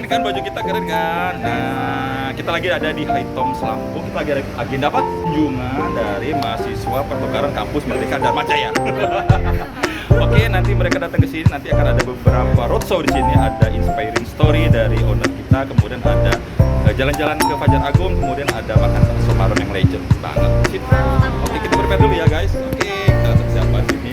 Keren kan baju kita, keren kan? Nah, kita lagi ada di Haitom Lampung. Kita lagi ada agenda apa? Kunjungan dari mahasiswa pertukaran kampus Merdeka Dharma Jaya. Oke, nanti mereka datang ke sini. Nanti akan ada beberapa roadshow di sini. Ada inspiring story dari owner kita. Kemudian ada jalan-jalan ke Fajar Agung. Kemudian ada makan bakso Maron yang legend banget di sini. Oke, kita prepare dulu ya guys. Oke, kita siap-siap sini.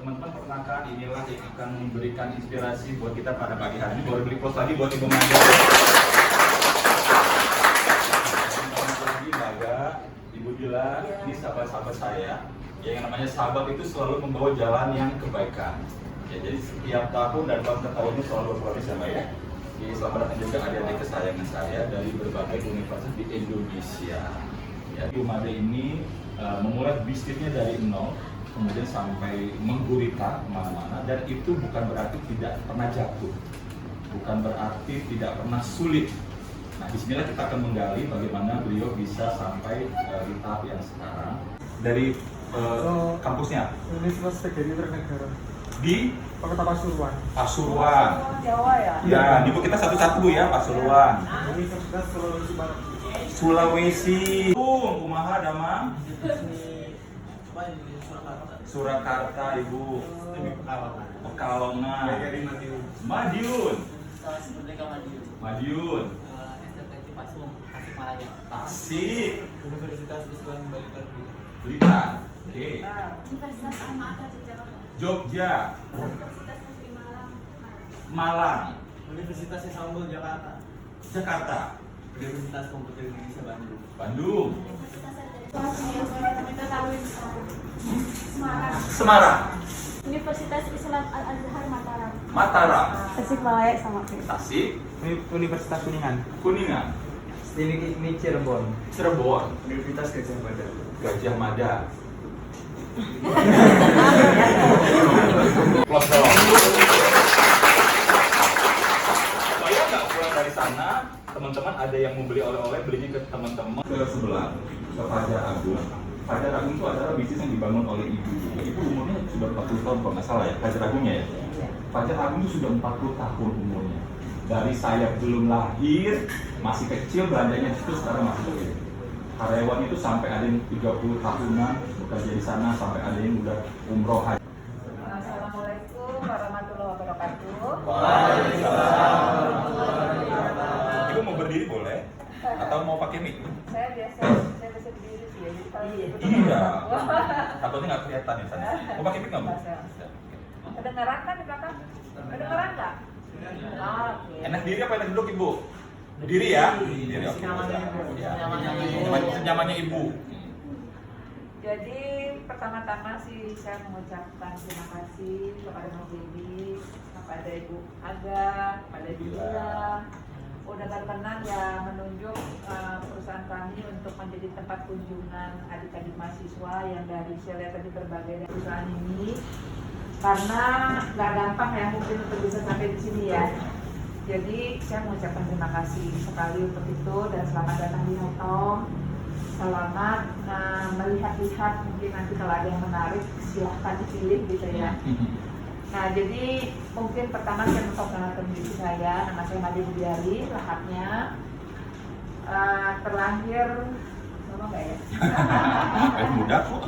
Teman-teman perkenalkan, inilah yang akan memberikan inspirasi buat kita pada pagi hari ini. Boleh beli close lagi buat Ibu Mada. Lagi Baga, Ibu Dila, ini sahabat-sahabat saya. Yang namanya sahabat itu selalu membawa jalan yang kebaikan. Ya, jadi setiap tahun dan tahun ke tahun ini selalu berproses ya Mbak ya. Jadi selamat datang juga adik-adik kesayangan saya dari berbagai universitas di Indonesia. Ya, Ibu Mada ini memulai bisnisnya dari nol, kemudian sampai menggurita kemana-mana, dan itu bukan berarti tidak pernah jatuh, bukan berarti tidak pernah sulit. Nah, disinilah kita akan menggali bagaimana beliau bisa sampai di tahap yang sekarang. Dari kampusnya Universitas Negeri Negara di Kota Pasuruan. Pasuruan. Jawa ya? Ya, ibu kita satu-satu ya, Pasuruan. Universitas Sulawesi Barat. Sulawesi. Kumaha Damang? Surakarta ibu. Pekalongan. Madiun. Madiun. Tasik. Universitas Islam Blitar. Oke. Universitas Al-Ma'atar di Jakarta. Jogja. Universitas Negeri Malang. Malang. Universitas Islam Jakarta. Jakarta. Universitas Komputer Indonesia Bandung. Bandung. Semarang. Semarang. Universitas Islam Al-Azhar Mataram. Mataram. Tasikmalaya sama Tasik. Universitas Kuningan. Kuningan. Ini Cirebon. Cirebon. Universitas Gajah Mada. Gajah Mada. Close dong. Saya nggak pulang dari sana, teman-teman ada yang mau beli oleh-oleh, belinya ke teman-teman ke sebelah, ke Fajar Agung. Fajar Agung itu adalah bisnis yang dibangun oleh ibu. Ibu umurnya sudah 40 tahun kalau nggak salah ya, Fajar Agungnya ya. Fajar Agung itu sudah 40 tahun umurnya. Dari saya belum lahir, masih kecil belanjanya itu, sekarang masih kecil. Karyawan itu sampai ada yang 30 tahunan bekerja di sana, sampai ada yang udah umroh haji. Assalamualaikum warahmatullahi wabarakatuh. Ibu mau berdiri boleh? Atau mau pakai mic? Saya bisa berdiri sih ya. Jadi kalau Iya. Takutnya nggak kelihatan di sana. Mau pakai mic nggak Bu? kedengeran kan di belakang? Kedengeran nggak? Oke. Enak diri apa enak duduk Ibu? Berdiri ya? Berdiri. Oke. Senyamannya Ibu. Jadi pertama-tama sih saya mengucapkan terima kasih kepada Mas Dedi, kepada Ibu Aga, kepada Bila, udah berkenan ya menunjuk perusahaan kami untuk menjadi tempat kunjungan adik-adik mahasiswa yang dari saya lihat tadi berbagai perusahaan ini. karena nggak gampang ya mungkin untuk bisa sampai di sini ya. Jadi saya mengucapkan terima kasih sekali untuk itu dan selamat datang di Hotong. Selamat melihat-lihat, mungkin nanti kalau ada yang menarik silahkan dipilih gitu ya. Nah, jadi mungkin pertama saya memperkenalkan diri saya, nama saya Made Budiari, lengkapnya terlahir, ngomong nggak ya? Muda kok.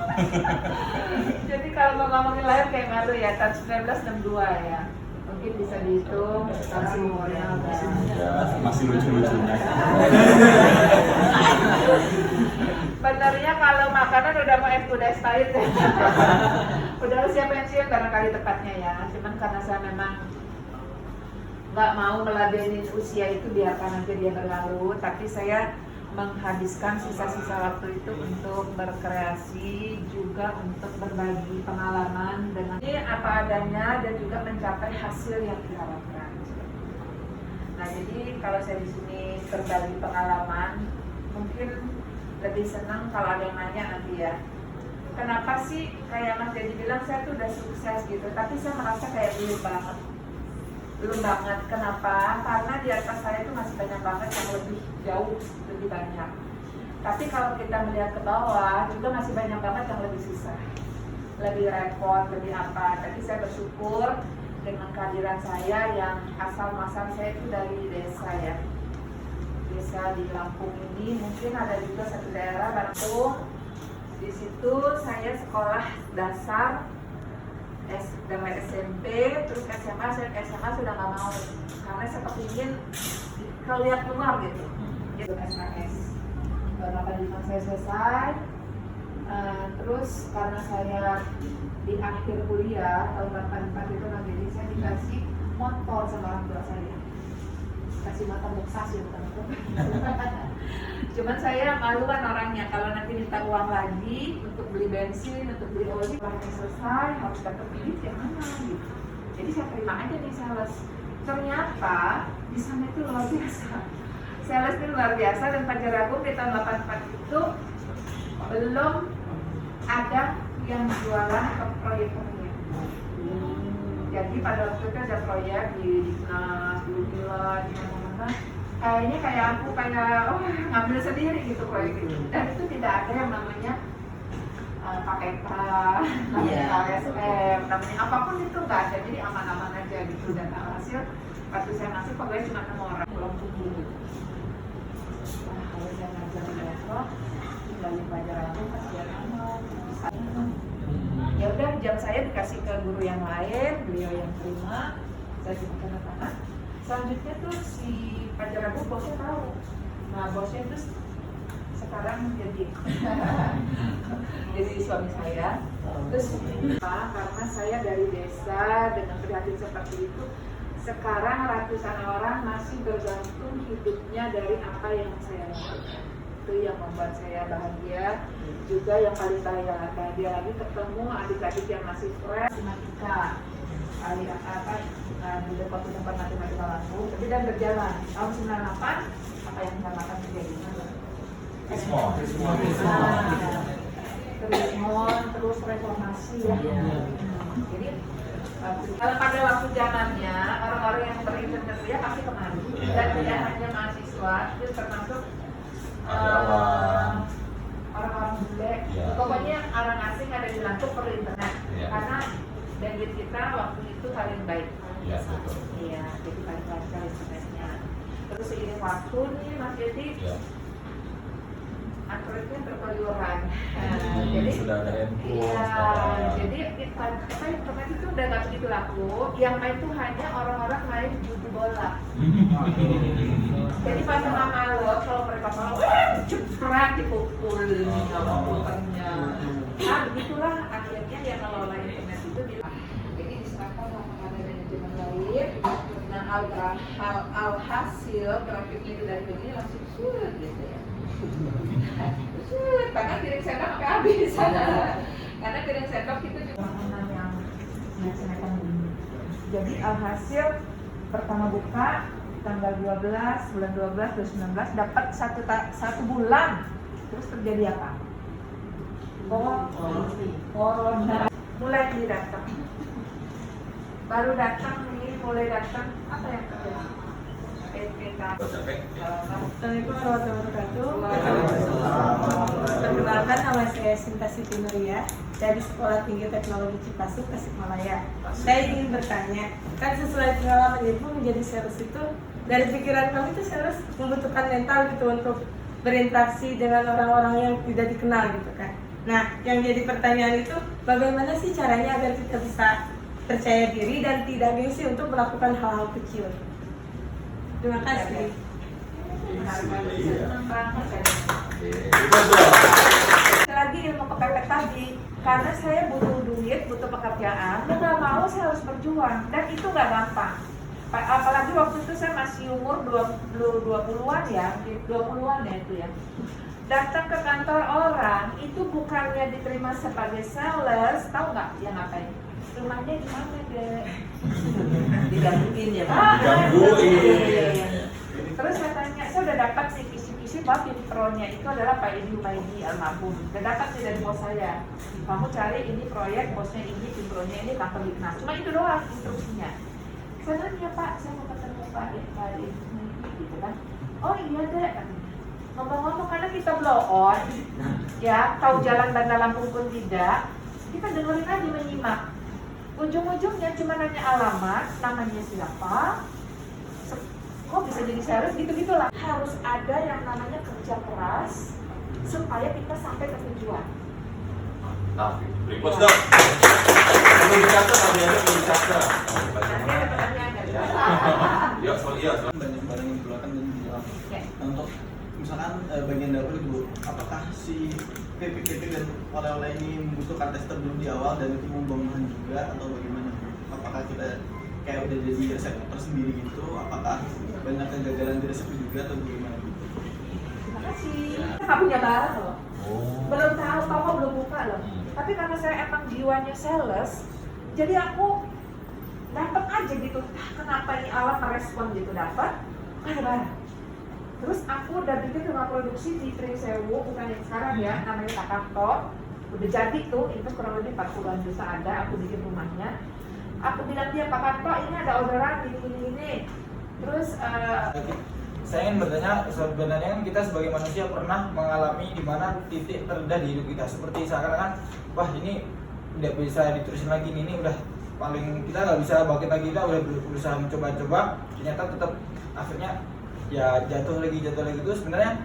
Jadi kalau mau ngomongin lahir kayak malu ya, tahun 1962 ya. Mungkin bisa dihitung, masih umurnya udah. Ya, masih lucu-lucunya. Sebenarnya kalau makanan udah mau udah expired ya. Udah usia pensiun barangkali tepatnya ya. Cuman karena saya memang nggak mau meladenin usia itu, biarkan aja dia berlalu. Tapi saya menghabiskan sisa-sisa waktu itu untuk berkreasi, juga untuk berbagi pengalaman dengan ini apa adanya dan juga mencapai hasil yang diharapkan. Nah, jadi kalau saya di sini berbagi pengalaman, mungkin lebih senang kalau ada yang nanya nanti ya, kenapa sih kayak Mas Dedi bilang saya tuh udah sukses gitu, tapi saya merasa kayak belum banget. Kenapa? Karena di atas saya itu masih banyak banget yang lebih jauh, lebih banyak. Tapi kalau kita melihat ke bawah, juga masih banyak banget yang lebih susah, lebih repot, lebih apa. Tapi saya bersyukur dengan kehadiran saya yang asal muasal saya itu dari desa ya. Desa di Lampung ini, mungkin ada juga satu daerah Lampung. Di situ saya sekolah dasar, dengan SMP, terus SMA sudah nggak mau karena saya kepingin lihat luar gitu. Jadi SKS. Tahun 85 saya selesai. Terus karena saya di akhir kuliah tahun 84 itu jadi saya dikasih motor sama orang tua saya. Kasih motor Lexus ya, bukan motor. Cuman saya maluan orangnya kalau nanti minta uang lagi untuk beli bensin, untuk beli oli, kalau selesai harus dapat duit yang mana gitu. Jadi saya terima aja nih sales. Ternyata di sana itu luar biasa. Sales itu luar biasa dan Fajar Agung di tahun 84 itu belum ada yang jualan ke proyek-proyek. Jadi pada waktu itu ada proyek di Dinas, di Villa, di mana-mana. Kayaknya kayak aku ngambil sendiri gitu proyek itu. Dan itu tidak ada yang namanya KPK, namanya LSM, namanya apapun itu nggak ada. Jadi aman-aman aja gitu. Dan hasil waktu saya masuk pegawai cuma 6 orang, belum 7 gitu. Nah, kalau saya ngajar di besok, tinggalin Fajar Agung, kasihan amat. Ya udah, jam saya dikasih ke guru yang lain, beliau yang terima, saya cuma tanda tangan. Selanjutnya tuh si Fajar Agung bosnya tahu. Nah, bosnya itu sekarang jadi suami saya. Terus karena saya dari desa dengan prihatin seperti itu, sekarang ratusan orang masih bergantung hidupnya dari apa yang saya lakukan. Itu yang membuat saya bahagia. Juga yang paling bahagia lagi ketemu adik-adik yang masih fresh matematika, di Departemen Matematika Lampung. Tapi dan berjalan tahun 98 apa yang saya makan terjadi? Krismon, terus reformasi ya. Jadi kalau pada waktu zamannya orang-orang yang berinternet pasti kemari dan tidak hanya mahasiswa, itu termasuk orang-orang bule. Pokoknya orang asing ada di Lampung perlu internet karena bandwidth kita waktu itu paling baik. Iya, jadi paling lancar internetnya. Terus seiring waktu nih Mas Dedi, Androidnya berkeluaran. Jadi sudah ada handphone. Iya, jadi internet itu udah nggak begitu laku. Yang main tuh hanya orang-orang main judi bola. Jadi pas sama malu, kalau mereka mau, cepet dipukul sama pulpennya. Nah, begitulah akhirnya yang ngelola internet itu bilang. Jadi diserahkan kepada manajemen lain. Nah, alhasil grafiknya itu dari dunia langsung sulit gitu ya. Karena piring sendok sampai habis. Karena piring sendok itu juga makanan yang dilaksanakan dulu. Jadi alhasil pertama buka tanggal 12 bulan 12 2019 dapat satu bulan. Terus terjadi apa? Corona mulai datang. baru datang nih, mulai datang apa yang kerja? PPK. Assalamualaikum warahmatullahi wabarakatuh. Perkenalkan, nama saya Sinta Siti Nuria dari Sekolah Tinggi Teknologi Cipasung, Tasikmalaya. Saya ingin bertanya, kan sesuai pengalaman Ibu menjadi sales itu, dari pikiran kami itu sales membutuhkan mental gitu untuk berinteraksi dengan orang-orang yang tidak dikenal gitu kan. Nah, yang jadi pertanyaan itu, bagaimana sih caranya agar kita bisa percaya diri dan tidak gengsi untuk melakukan hal-hal kecil? Terima kasih. Senang banget ya. Lagi ilmu kepepet tadi, karena saya butuh duit, butuh pekerjaan, dan nggak mau saya harus berjuang, dan itu nggak gampang. Apalagi waktu itu saya masih umur 20-an ya, 20-an ya itu ya. Datang ke kantor orang, itu bukannya diterima sebagai sales, tahu nggak dia ngapain? Rumahnya di mana deh? Digangguin ya, Digangguin. Terus saya tanya, saya udah dapat nih kisi-kisi bahwa pro-nya itu adalah Pak Edi Humaydi almarhum. Udah dapat sih dari bos saya. Kamu cari ini proyek, bosnya ini, tim pro-nya ini, company. Nah, cuma itu doang instruksinya. Saya nanya, Pak, saya mau ketemu Pak Edi Humaydi gitu kan. Oh iya deh. Ngomong-ngomong karena kita blow on, ya, tahu jalan banda Lampung pun tidak, kita dengerin aja menyimak. Ujung-ujungnya cuma nanya alamat, namanya siapa, kok bisa jadi sales gitu-gitulah. Harus ada yang namanya kerja keras supaya kita sampai ke tujuan. Nah, repost dong. Perlu dicatat, perlu dicatat. Nanti ada pertanyaan nggak? Iya, iya. Banyak barang yang dikeluarkan dan dijual. Oke. Untuk misalkan bagian dapur itu, apakah si keripik dan oleh-oleh ini membutuhkan tester dulu di awal dan itu membuang bahan juga atau bagaimana? Apakah kita kayak udah jadi resep tersendiri gitu? Apakah banyak kegagalan di resep juga atau bagaimana? Terima kasih. Kita nggak punya barang loh. Belum tahu, toko belum buka loh. Tapi karena saya emang jiwanya sales, jadi aku dapat aja gitu. Kenapa ini alat merespon gitu dapat? Ada barang. Terus aku udah bikin rumah produksi di Trisewu, bukan yang sekarang ya, namanya Takanto. Udah jadi tuh, itu kurang lebih 40-an juta ada, aku bikin rumahnya. Aku bilang dia, Pak Kanto, ini ada orderan ini. Terus saya ingin bertanya, sebenarnya kan kita sebagai manusia pernah mengalami di mana titik terendah di hidup kita, seperti seakan-akan wah ini tidak bisa diterusin lagi, ini udah paling kita nggak bisa bangkit lagi, kita udah berusaha mencoba-coba, ternyata tetap akhirnya ya jatuh lagi itu. Sebenarnya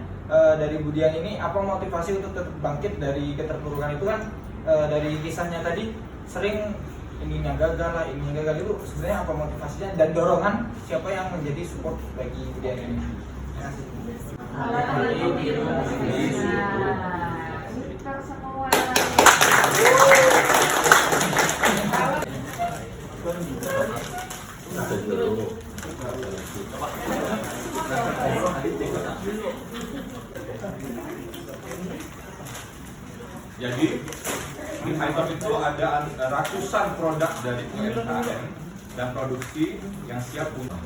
dari Budian ini apa motivasi untuk tetap bangkit dari keterpurukan itu kan? Dari kisahnya tadi sering ininya gagal itu sebenarnya apa motivasinya dan dorongan siapa yang menjadi support bagi Budian ini? Pintar semua. Jadi di item itu ada ratusan produk dari UMKM dan produksi yang siap untuk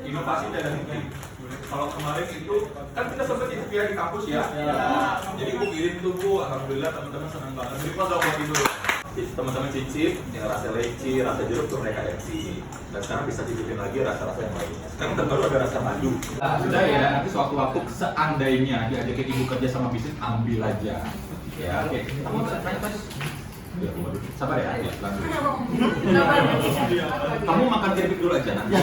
inovasi dan ini. Kalau kemarin itu kan kita sempat ikut di kampus ya. Jadi aku kirim tuh Bu, alhamdulillah teman-teman senang banget. Jadi kalau buat itu teman-teman cicip yang rasa leci, rasa jeruk tuh mereka FC. Dan sekarang bisa cicipin lagi rasa-rasa yang lainnya. Sekarang terbaru ada rasa madu. Nah, sudah ya, nanti suatu-waktu seandainya diajakin ibu kerja sama bisnis, ambil aja. Ya, oke. Kamu tanya Mas. Ya, sabar ya, lanjut. Kamu makan keripik dulu aja nanti.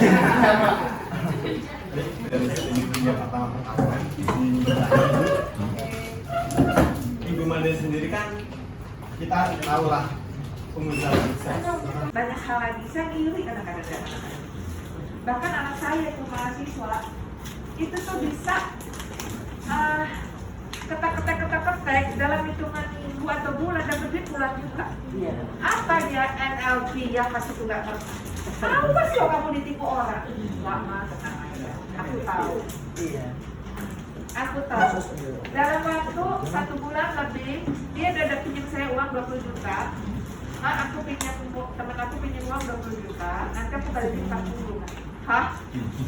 Ibu Made sendiri kan kita tahu lah pengusaha sukses. Banyak hal lagi, saya iri kadang-kadang dari anak-anak. Bahkan anak saya itu mahasiswa itu tuh bisa ketek dalam hitungan minggu atau bulan dapat duit bulan juga. Apa dia NLP yang masih tuh nggak ngerti? Apa sih kamu ditipu orang? Lama tenang aja. Aku tahu. Aku tahu. Dalam waktu 1 bulan lebih, dia udah pinjam saya uang 20 juta. Aku pinjam, teman aku pinjam uang 20 juta. Nanti aku balikin 40. Hah?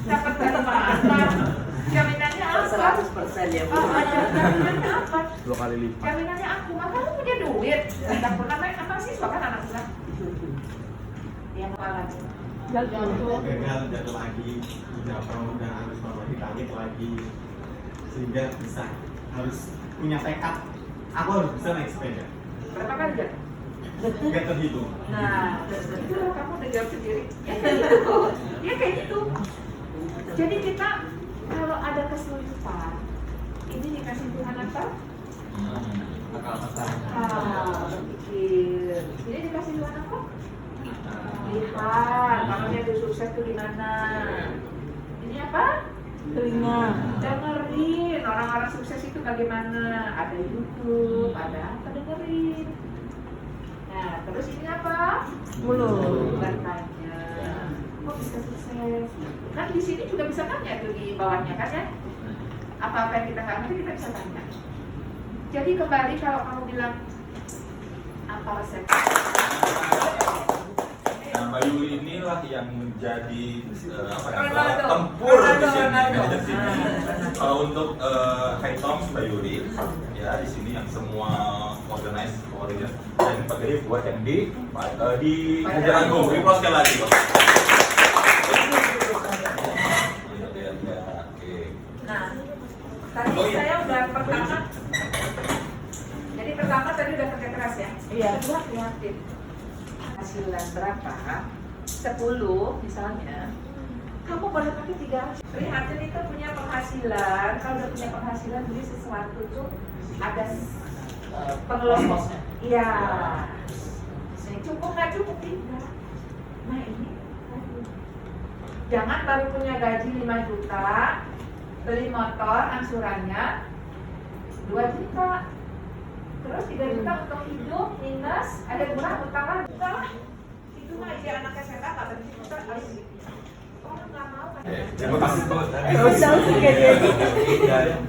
Dapat dari mana? Jaminannya apa? 100% ya Bu. Jaminannya apa? 2 kali lipat. Jaminannya aku, maka lu punya duit. Tidak pernah naik sama siswa kan anak kita. Yang malah gagal jatuh lagi, udah harus memiliki target lagi, sehingga bisa harus punya tekad. Aku harus bisa naik sepeda. berapa kali ya? Gak terhitung. Nah, itu kamu udah jawab sendiri. Ya kayak gitu. Ya kayak gitu. Jadi kita kalau ada kesulitan, ini dikasih Tuhan apa? Berpikir. Ini dikasih Tuhan apa? Lihat, makanya itu sukses tuh di mana? Ini apa? Telinga. Dengerin orang-orang sukses itu bagaimana? Ada YouTube, ada apa, dengerin. Nah, terus ini apa? Mulut. Bertanya. Kok bisa sukses? Kan di sini juga bisa tanya tuh di bawahnya kan ya? Apa-apa yang kita nggak ngerti kita bisa tanya. Jadi kembali kalau kamu bilang apa resep? Nah, Mbak Yuli inilah yang menjadi Ronaldo. tempur di sini. Ronaldo. Di sini. Untuk High Toms Mbak Yuli, ya di sini yang semua organize dan pakai buat yang di Hajar Agung. Beri plus sekali lagi, Pak. Nah, tadi saya udah pertama. Jadi pertama tadi udah kerja keras ya. Iya. Kedua kreatif. Hasilan berapa? 10 misalnya. Kamu boleh pakai 3. Prihatin itu punya penghasilan. Kalau udah punya penghasilan beli sesuatu tuh ada pengelola. Iya. Cukup nggak cukup tidak. Nah ini. Jangan baru punya gaji 5 juta, beli motor angsurannya 2 juta. Terus 3 juta untuk hidup minus, ada kurang utang lah, itu mah ide anaknya saya nggak berjuta kali gitu. Orang nggak mau kan? Terima kasih, Bu.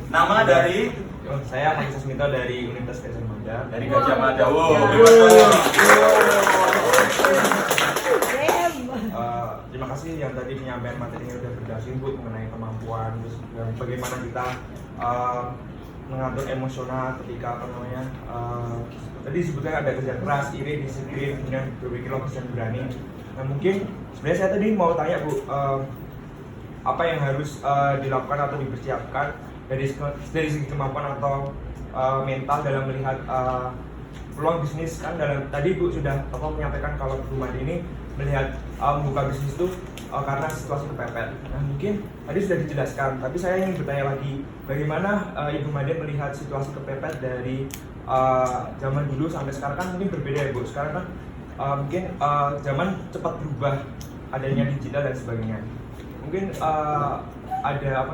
Nama dari Saya Hamzah Smito dari Universitas Gajah Mada. dari Gajah Mada. Wow. Terima kasih yang tadi penyampaian materinya udah berdasar Bu mengenai kemampuan terus dan bagaimana kita mengatur emosional ketika tadi sebetulnya ada kerja keras, iri, disiplin, kemudian berpikir logis dan berani. Nah mungkin sebenarnya saya tadi mau tanya Bu, apa yang harus dilakukan atau dipersiapkan dari segi kemampuan atau mental dalam melihat peluang bisnis kan dalam tadi Bu sudah menyampaikan kalau Bu Made ini melihat membuka bisnis itu karena situasi kepepet. Nah mungkin tadi sudah dijelaskan, tapi saya ingin bertanya lagi bagaimana Ibu Made melihat situasi kepepet dari zaman dulu sampai sekarang kan mungkin berbeda ya Bu. Sekarang kan mungkin zaman cepat berubah, adanya digital dan sebagainya. Mungkin ada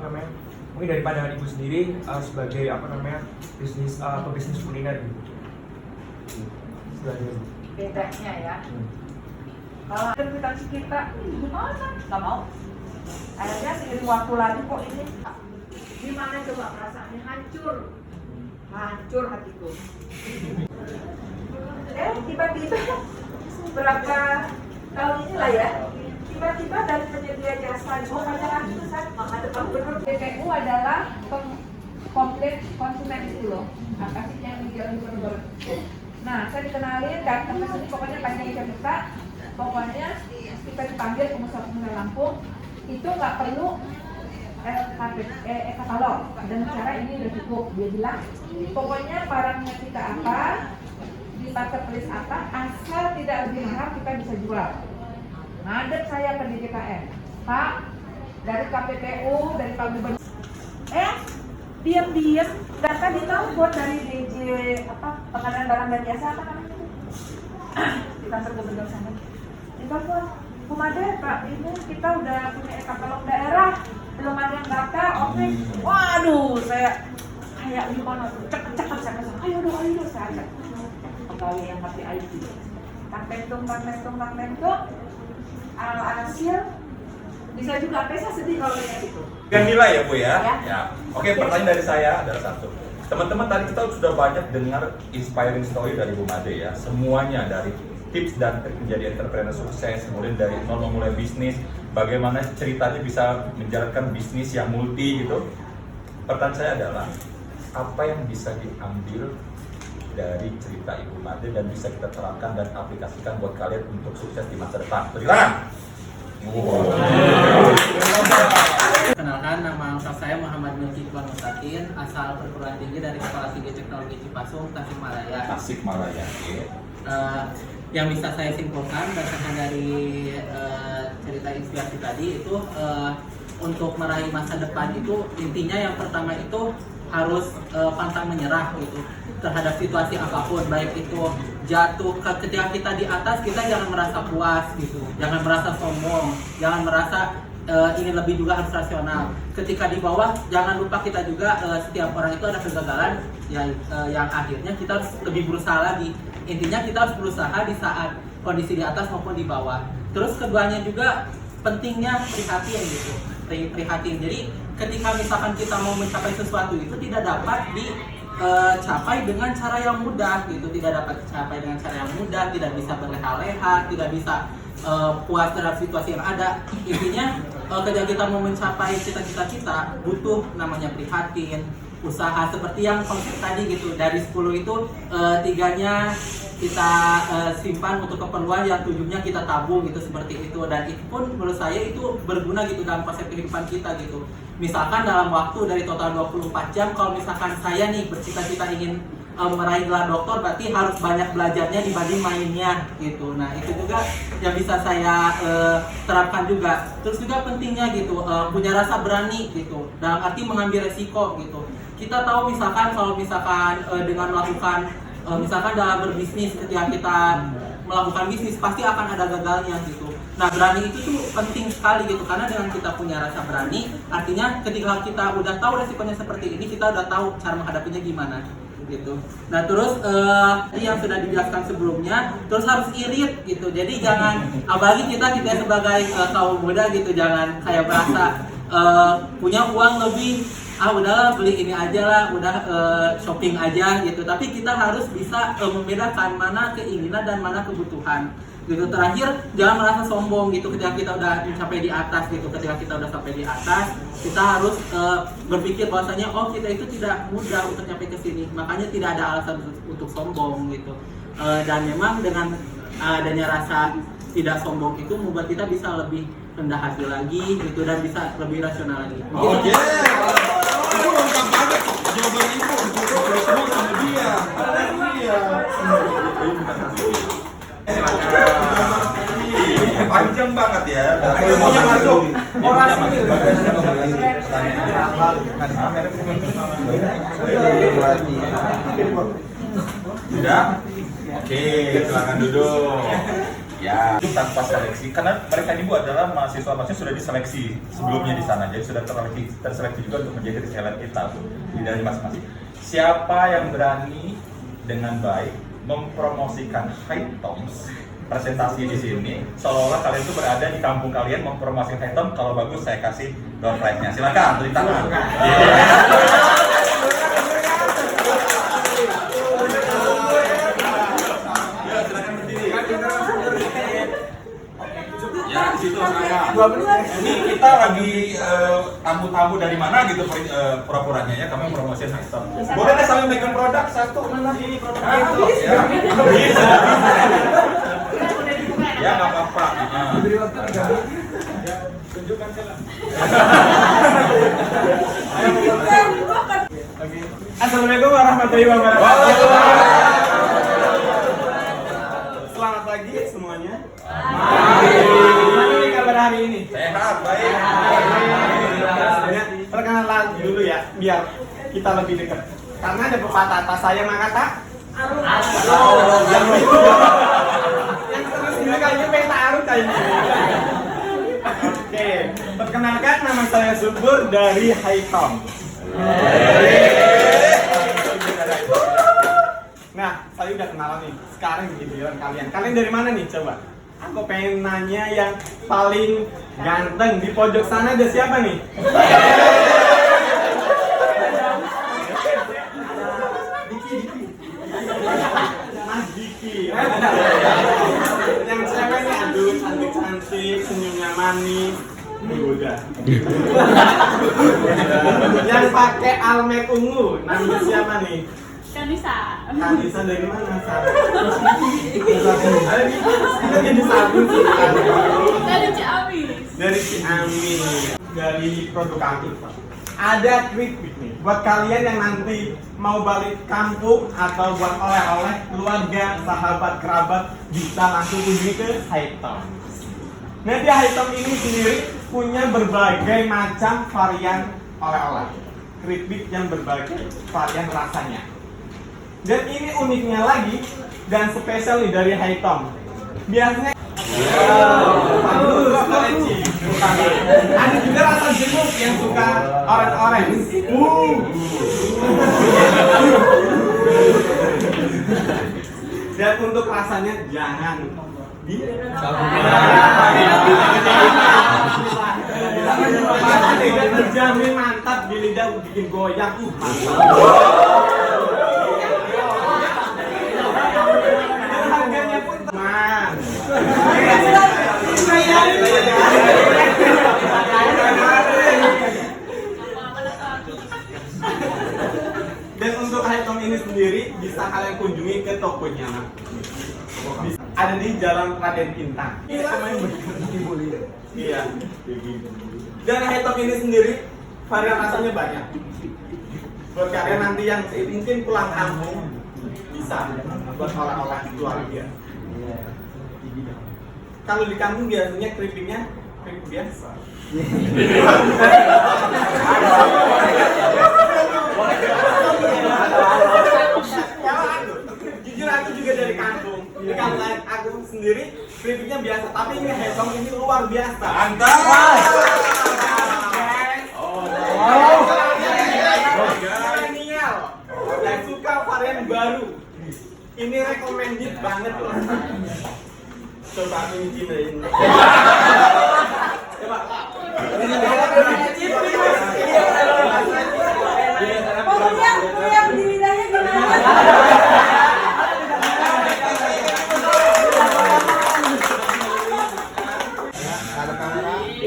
mungkin dari pandangan Ibu sendiri sebagai bisnis pebisnis kuliner gitu. Bedanya ya. Kalau ada kwitansi kita, gimana? Nggak mau. Akhirnya seiring waktu lagi kok ini gimana coba perasaannya hancur hatiku. Tiba-tiba berapa tahun inilah ya, tiba-tiba dari penyedia jasa pokoknya lagi itu saya ada benar PPU adalah komplit konsumen itu loh. Apa sih yang dijual benar. Nah, saya dikenalin datang ke sini pokoknya panjang cerita. Pokoknya kita dipanggil pengusaha Lampung itu nggak perlu katalog dan cara ini udah cukup. Dia bilang pokoknya barangnya kita apa di marketplace apa asal tidak lebih mahal kita bisa jual. Ngadep saya ke DJKN, Pak, dari KPPU, dari Pak Gubernur. Diam-diam data ditelepon dari DJ pengadaan barang dan jasa apa namanya itu di kantor gubernur sana. Ditelepon, Bu Made, Pak, ini kita udah punya katalog daerah, belum ada yang daftar, oke. Waduh, saya kayak gimana tuh, cepet-cepet saya kesana, ayo dong, saya ajak pegawai yang ngerti IT. Tak pentung, alhasil bisa juga, saya sedih kalau kayak gitu. Kan nilai ya Bu ya? Ya. Oke, pertanyaan dari saya adalah satu. Teman-teman tadi kita sudah banyak dengar inspiring story dari Bu Made ya. Semuanya dari tips dan trik menjadi entrepreneur sukses, kemudian dari nol memulai bisnis, bagaimana ceritanya bisa menjalankan bisnis yang multi gitu. Pertanyaan saya adalah, apa yang bisa diambil dari cerita Ibu Made dan bisa kita terapkan dan aplikasikan buat kalian untuk sukses di masa depan? Silakan. Kenalkan, nama lengkap saya Muhammad Milki Iqbal Mustaqin, asal perguruan tinggi dari Kepala Tinggi Teknologi Cipasung, Tasikmalaya. Tasikmalaya. Yang bisa saya simpulkan berdasarkan dari cerita inspirasi tadi itu untuk meraih masa depan itu intinya yang pertama itu harus pantang menyerah gitu terhadap situasi apapun, baik itu jatuh ketika kita di atas, kita jangan merasa puas gitu, jangan merasa sombong, jangan merasa ingin lebih, juga harus rasional. Ketika di bawah, jangan lupa kita juga setiap orang itu ada kegagalan yang akhirnya kita harus lebih berusaha lagi. Intinya kita harus berusaha di saat kondisi di atas maupun di bawah. Terus keduanya juga pentingnya prihatin gitu, prihatin. Jadi ketika misalkan kita mau mencapai sesuatu itu tidak dapat dicapai dengan cara yang mudah gitu, tidak dapat dicapai dengan cara yang mudah, tidak bisa berleha-leha, tidak bisa puas terhadap situasi yang ada. Intinya ketika kita mau mencapai cita-cita kita butuh namanya prihatin, usaha, seperti yang konsep tadi gitu, dari 10 itu 3-nya kita simpan untuk keperluan, yang 7-nya kita tabung gitu, seperti itu. Dan itu pun menurut saya itu berguna gitu dalam konsep kehidupan kita gitu. Misalkan dalam waktu dari total 24 jam, kalau misalkan saya nih bercita-cita ingin meraih gelar doktor, berarti harus banyak belajarnya dibanding mainnya gitu. Nah itu juga yang bisa saya terapkan juga. Terus juga pentingnya gitu punya rasa berani gitu, dalam arti mengambil resiko gitu. Kita tahu misalkan kalau misalkan dengan melakukan misalkan dalam berbisnis, ketika kita melakukan bisnis pasti akan ada gagalnya gitu. Nah berani itu tuh penting sekali gitu, karena dengan kita punya rasa berani, artinya ketika kita udah tahu resikonya seperti ini, kita udah tahu cara menghadapinya gimana gitu. Nah terus yang sudah dijelaskan sebelumnya, terus harus irit gitu. Jadi jangan, apalagi kita sebagai kaum muda gitu, jangan kayak merasa punya uang lebih, udahlah beli ini aja lah, udah shopping aja gitu. Tapi kita harus bisa membedakan mana keinginan dan mana kebutuhan gitu. Terakhir, jangan merasa sombong gitu ketika kita udah mencapai di atas gitu. Ketika kita udah sampai di atas, kita harus berpikir bahwasanya oh kita itu tidak mudah untuk sampai ke sini. Makanya tidak ada alasan untuk sombong gitu. Dan memang dengan adanya rasa tidak sombong itu membuat kita bisa lebih rendah hati lagi gitu, dan bisa lebih rasional lagi. Oke. Itu lengkap banget jawaban Ibu. Itu semua sama dia. Panjang banget ya. Ilmunya masuk. Sudah? Oke, silakan duduk. Ya, itu tanpa seleksi, karena mereka ini adalah mahasiswa-mahasiswa sudah diseleksi sebelumnya di sana, jadi sudah terseleksi juga untuk menjadi reseller kita di dari masing-masing. Siapa yang berani dengan baik mempromosikan High Toms presentasi di sini, seolah-olah kalian itu berada di kampung kalian mempromosikan High Tom, kalau bagus saya kasih door prize-nya. Silakan, beri tangan. Ya, di situ saya. Ini kita lagi tamu-tamu dari mana gitu pura-puranya ya, kami promosiin High Tom. Boleh deh sambil megang produk satu mana ini produknya itu ya. Bisa. Ya nggak apa-apa. Tunjukkan saja. Assalamualaikum warahmatullahi wabarakatuh. Selamat pagi semuanya. Gimana nih kabar hari ini? Sehat, baik. Perkenalan dulu ya, biar kita lebih dekat. Karena ada pepatah atas saya mengata yang itu. Yang terus ini kayaknya pengen arut kayaknya. Oke, perkenalkan nama saya Subur dari High Tom. Nah, saya udah kenalan nih. Sekarang giliran kalian. Kalian dari mana nih? Coba. Aku pengen nanya yang paling ganteng di pojok sana ada siapa nih? Mas Diki. Yang cewek nih, aduh cantik-cantik, senyumnya manis. Udah. Yang pakai Almet Ungu. Nama siapa nih? Kanisa. Kanisa dari mana? Kita jadi sabun sih. Dari Ciamis. Dari Ciamis. Dari produk aktif. Ada keripik nih buat kalian yang nanti mau balik kampung atau buat oleh-oleh keluarga, sahabat, kerabat, bisa langsung kunjungi ke Hightom. Nah, di Hightom ini sendiri punya berbagai macam varian oleh-oleh keripik yang berbagai varian rasanya. Dan ini uniknya lagi dan spesial nih dari Hightom. Biasanya ada juga rasa jeruk yang suka orange. Dan untuk rasanya jangan terjamin mantap di lidah, bikin goyang. Harganya pun teman. Dan untuk Hightom ini sendiri bisa kalian kunjungi ke tokonya. Ada di Jalan Raden Intang. Iya. Dan Hightom ini sendiri varian rasanya banyak. Buat kalian nanti yang mungkin pulang kampung bisa buat oleh-oleh keluarga. Kalau di kampung biasanya keripiknya keripik biasa. Jujur aku juga dari kampung. Di kampung aku sendiri keripiknya biasa, tapi ini Hightom ini luar biasa. Mantap. Milenial yang suka varian baru. Ini recommended banget loh. Coba aku nyicipin. Coba. Pokoknya di lidahnya gimana?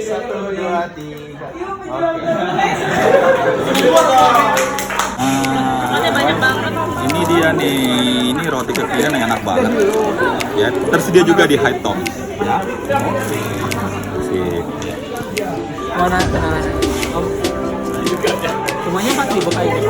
Satu, dua, tiga. Yuk, pejuang. Banyak banget. Ini dia nih, ini roti kekinian yang enak banget. Ya, tersedia juga di Hightom. Ya. Sip. Mana kenalan? Om. Semuanya 4.000 kayaknya.